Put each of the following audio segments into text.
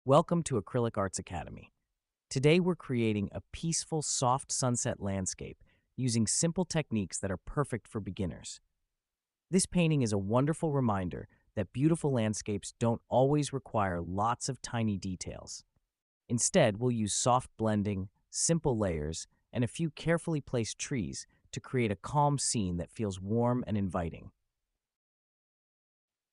Welcome to Acrylic Arts Academy. Today we're creating a peaceful, soft sunset landscape using simple techniques that are perfect for beginners. This painting is a wonderful reminder that beautiful landscapes don't always require lots of tiny details. Instead, we'll use soft blending, simple layers, and a few carefully placed trees to create a calm scene that feels warm and inviting.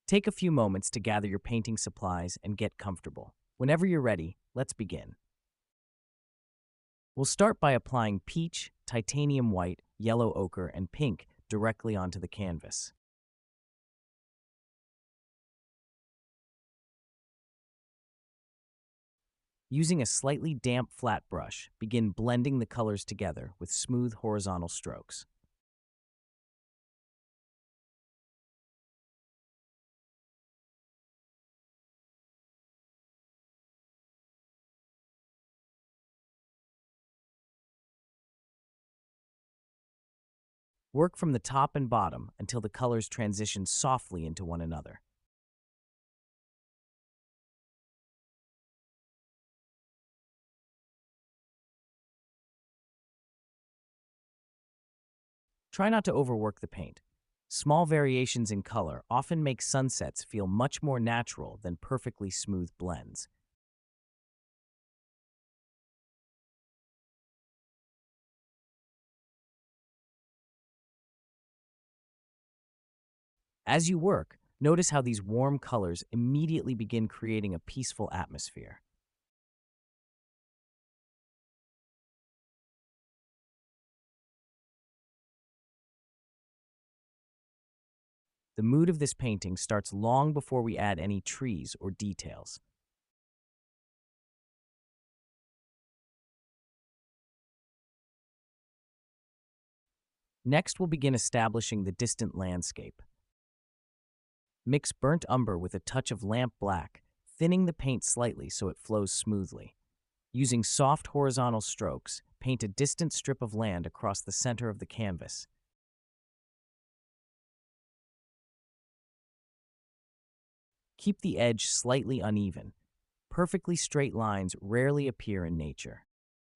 Take a few moments to gather your painting supplies and get comfortable. Whenever you're ready, let's begin. We'll start by applying peach, titanium white, yellow ochre, and pink directly onto the canvas. Using a slightly damp flat brush, begin blending the colors together with smooth horizontal strokes. Work from the top and bottom until the colors transition softly into one another. Try not to overwork the paint. Small variations in color often make sunsets feel much more natural than perfectly smooth blends. As you work, notice how these warm colors immediately begin creating a peaceful atmosphere. The mood of this painting starts long before we add any trees or details. Next, we'll begin establishing the distant landscape. Mix burnt umber with a touch of lamp black, thinning the paint slightly so it flows smoothly. Using soft horizontal strokes, paint a distant strip of land across the center of the canvas. Keep the edge slightly uneven. Perfectly straight lines rarely appear in nature.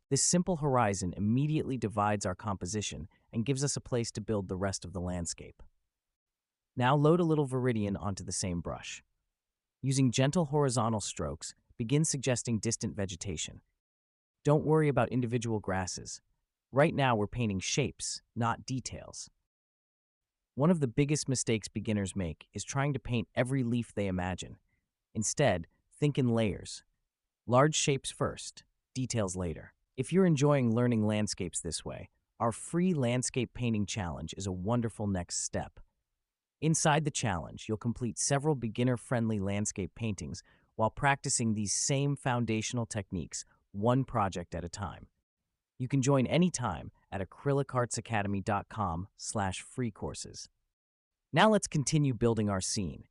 This simple horizon immediately divides our composition and gives us a place to build the rest of the landscape. Now load a little Viridian onto the same brush. Using gentle horizontal strokes, begin suggesting distant vegetation. Don't worry about individual grasses. Right now we're painting shapes, not details. One of the biggest mistakes beginners make is trying to paint every leaf they imagine. Instead, think in layers. Large shapes first, details later. If you're enjoying learning landscapes this way, our free landscape painting challenge is a wonderful next step. Inside the challenge, you'll complete several beginner-friendly landscape paintings while practicing these same foundational techniques, one project at a time. You can join anytime at acrylicartsacademy.com/free courses. Now let's continue building our scene.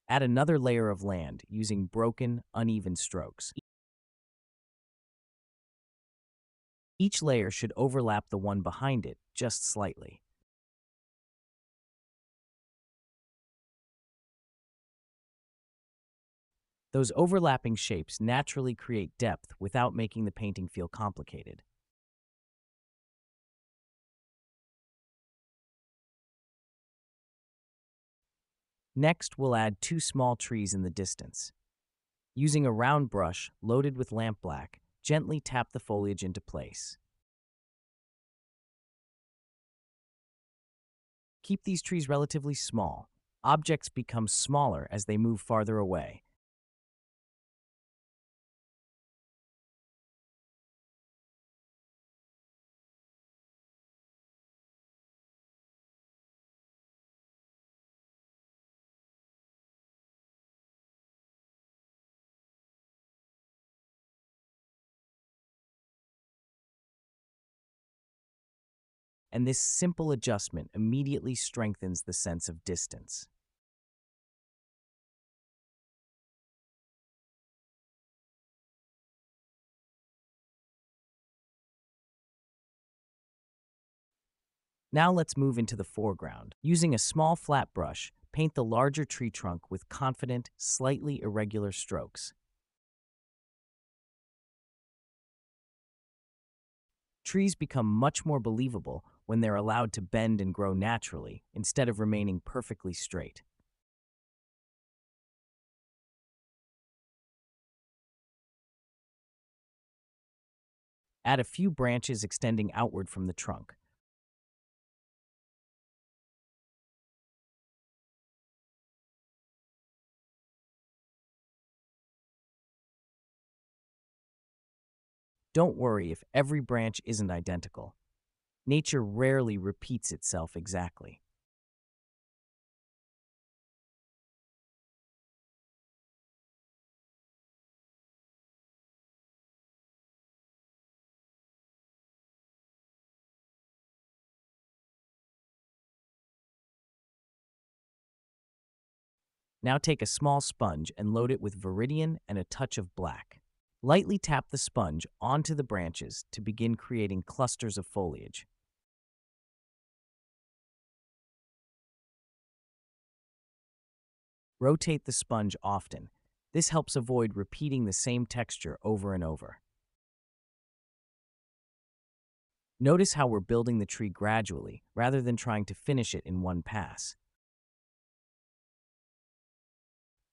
Add another layer of land using broken, uneven strokes. Each layer should overlap the one behind it just slightly. Those overlapping shapes naturally create depth without making the painting feel complicated. Next, we'll add two small trees in the distance. Using a round brush loaded with lamp black, gently tap the foliage into place. Keep these trees relatively small. Objects become smaller as they move farther away. And this simple adjustment immediately strengthens the sense of distance. Now let's move into the foreground. Using a small flat brush, paint the larger tree trunk with confident, slightly irregular strokes. Trees become much more believable when they're allowed to bend and grow naturally instead of remaining perfectly straight. Add a few branches extending outward from the trunk. Don't worry if every branch isn't identical. Nature rarely repeats itself exactly. Now take a small sponge and load it with Viridian and a touch of black. Lightly tap the sponge onto the branches to begin creating clusters of foliage. Rotate the sponge often. This helps avoid repeating the same texture over and over. Notice how we're building the tree gradually rather than trying to finish it in one pass.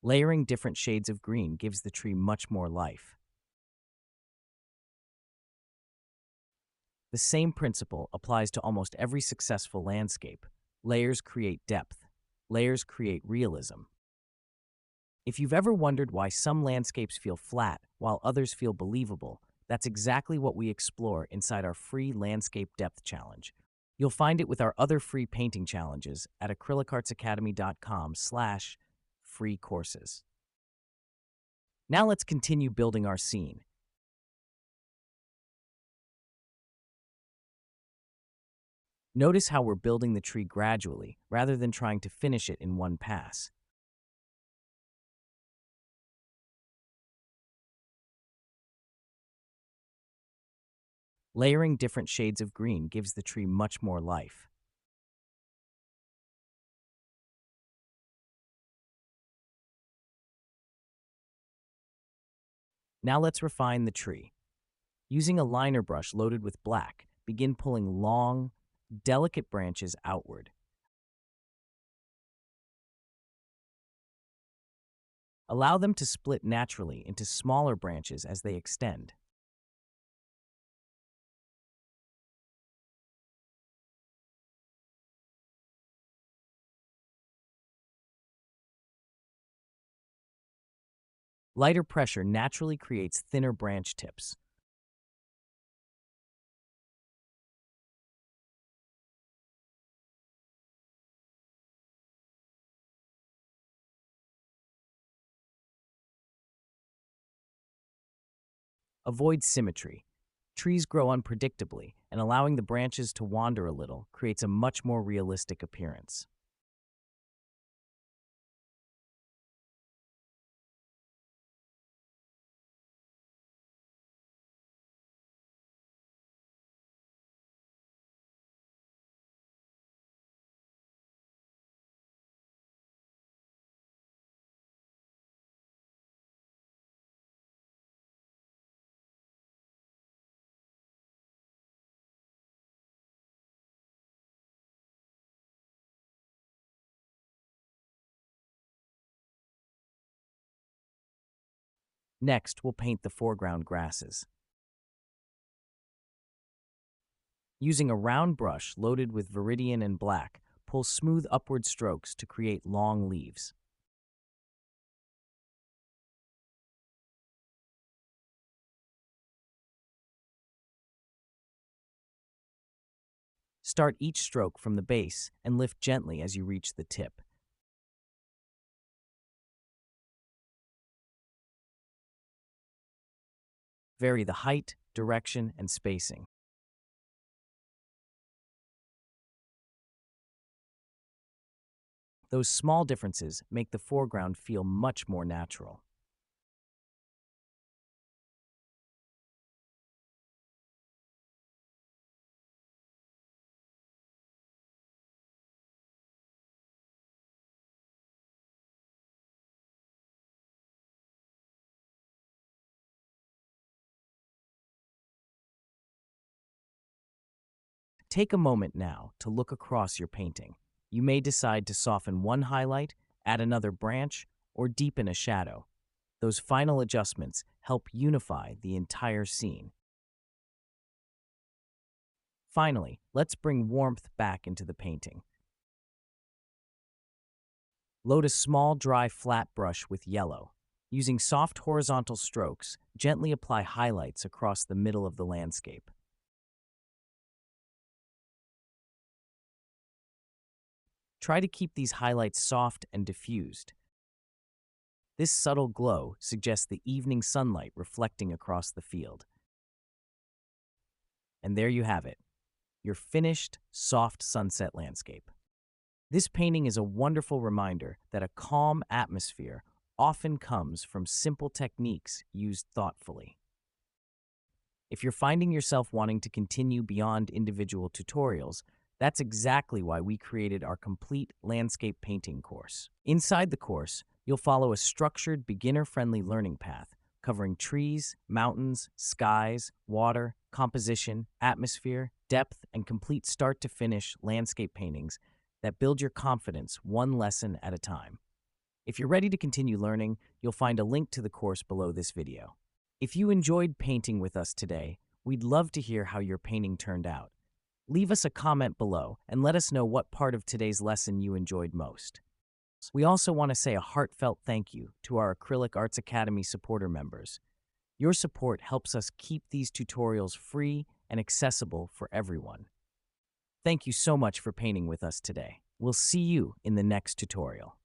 Layering different shades of green gives the tree much more life. The same principle applies to almost every successful landscape. Layers create depth. Layers create realism. If you've ever wondered why some landscapes feel flat while others feel believable, that's exactly what we explore inside our free Landscape Depth Challenge. You'll find it with our other free painting challenges at acrylicartsacademy.com/free courses. Now let's continue building our scene. Notice how we're building the tree gradually rather than trying to finish it in one pass. Layering different shades of green gives the tree much more life. Now let's refine the tree. Using a liner brush loaded with black, begin pulling long, delicate branches outward. Allow them to split naturally into smaller branches as they extend. Lighter pressure naturally creates thinner branch tips. Avoid symmetry. Trees grow unpredictably, and allowing the branches to wander a little creates a much more realistic appearance. Next, we'll paint the foreground grasses. Using a round brush loaded with Viridian and black, pull smooth upward strokes to create long leaves. Start each stroke from the base and lift gently as you reach the tip. Vary the height, direction, and spacing. Those small differences make the foreground feel much more natural. Take a moment now to look across your painting. You may decide to soften one highlight, add another branch, or deepen a shadow. Those final adjustments help unify the entire scene. Finally, let's bring warmth back into the painting. Load a small, dry, flat brush with yellow. Using soft horizontal strokes, gently apply highlights across the middle of the landscape. Try to keep these highlights soft and diffused. This subtle glow suggests the evening sunlight reflecting across the field. And there you have it, your finished, soft sunset landscape. This painting is a wonderful reminder that a calm atmosphere often comes from simple techniques used thoughtfully. If you're finding yourself wanting to continue beyond individual tutorials, that's exactly why we created our complete landscape painting course. Inside the course, you'll follow a structured, beginner-friendly learning path covering trees, mountains, skies, water, composition, atmosphere, depth, and complete start-to-finish landscape paintings that build your confidence one lesson at a time. If you're ready to continue learning, you'll find a link to the course below this video. If you enjoyed painting with us today, we'd love to hear how your painting turned out. Leave us a comment below and let us know what part of today's lesson you enjoyed most. We also want to say a heartfelt thank you to our Acrylic Arts Academy supporter members. Your support helps us keep these tutorials free and accessible for everyone. Thank you so much for painting with us today. We'll see you in the next tutorial.